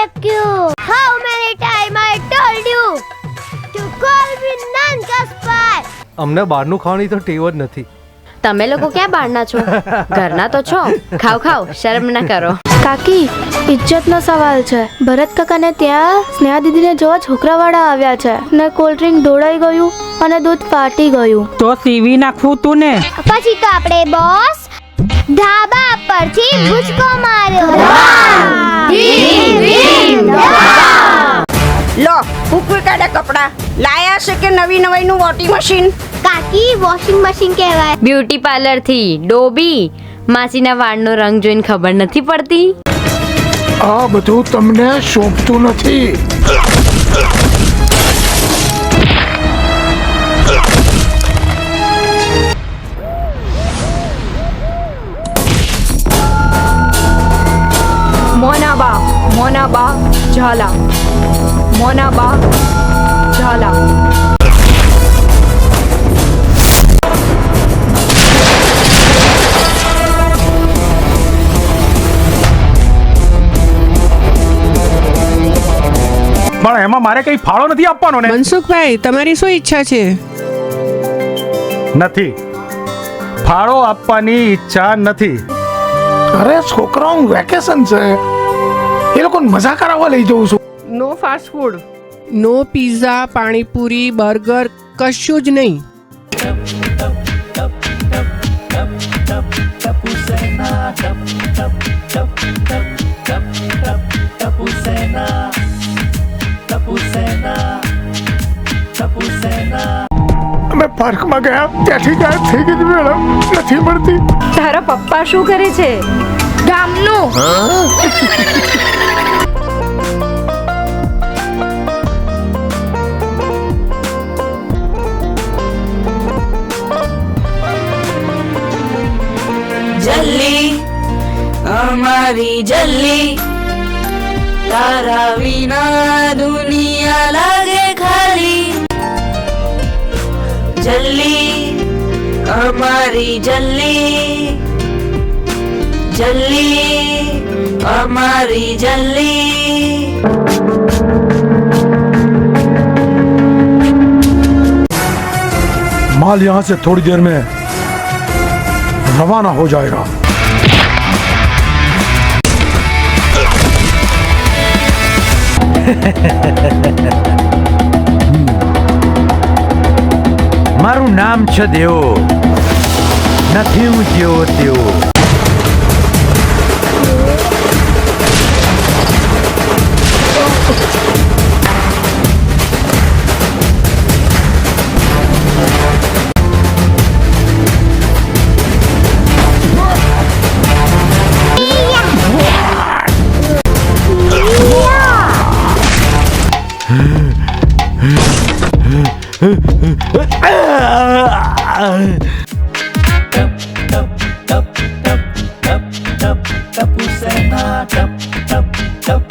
vacuum. How many times I told you to call me Nanka spy? અમને બહારનું ખાવાની તો ટેવ જ નથી. તમે લોકો ક્યાં બહારના છો? ઘરના તો છો. ખાવ ખાવ, શરમ ના કરો. કાકી, ઇજ્જતનો સવાલ છે. ભરત કાકાને ત્યાં સ્નેહા દીદીને જોવા છોકરાવાળા આવ્યા છે ને કોલ્ડ ડ્રિંક ઢોળાઈ ગયું અને દૂધ ફાટી ગયું. તો સીવી નાખવું તું ને. પછી તો આપણે બોસ ધાબા પરથી ભૂચકો માર્યો. લો ફૂકવી કાઢે કપડા. લાયા છે કે નવી નવાઈનું વોટિંગ મશીન? કાકી વોશિંગ મશીન કહેવાય. બ્યુટી પાર્લર થી ડોબી માસીના વાળનો રંગ જોઈને ખબર નથી પડતી? આ બધું તમને શોભતું નથી. મોનાબા ઝાલા. મોનાબા ઝાલા. પણ એમાં મારે કઈ ફાળો નથી આપવાનો ને. મનસુખભાઈ, તમારી શું ઈચ્છા છે? નથી, ફાળો આપવાની ઈચ્છા નથી. અરે છોકરાઓ વેકેશન છે, એ લોકોને મજા કરાવવા લઈ જઉં છું. નો ફાસ્ટ ફૂડ, નો પિઝા, પાણીપુરી, બર્ગર, કશું જ નહીં. અમે પાર્કમાં ગયા ત્યાંથી ગાયબ થઈ ગઈ મેડમ. નથી મળતી. તારા પપ્પા શું કરે છે? ગામનું જલ્લી અમારી જલ્લી, તારા વિના દુનિયા લાગે ખાલી. જલ્લી અમારી જલ્લી, જલ્લી અમારી જલ્લી. माल यहाँ से थोड़ी देर में रवाना हो जाएगा. મારું નામ છે દેવો, નથી હું જેવો તેવો. Tapusena, tap tap tap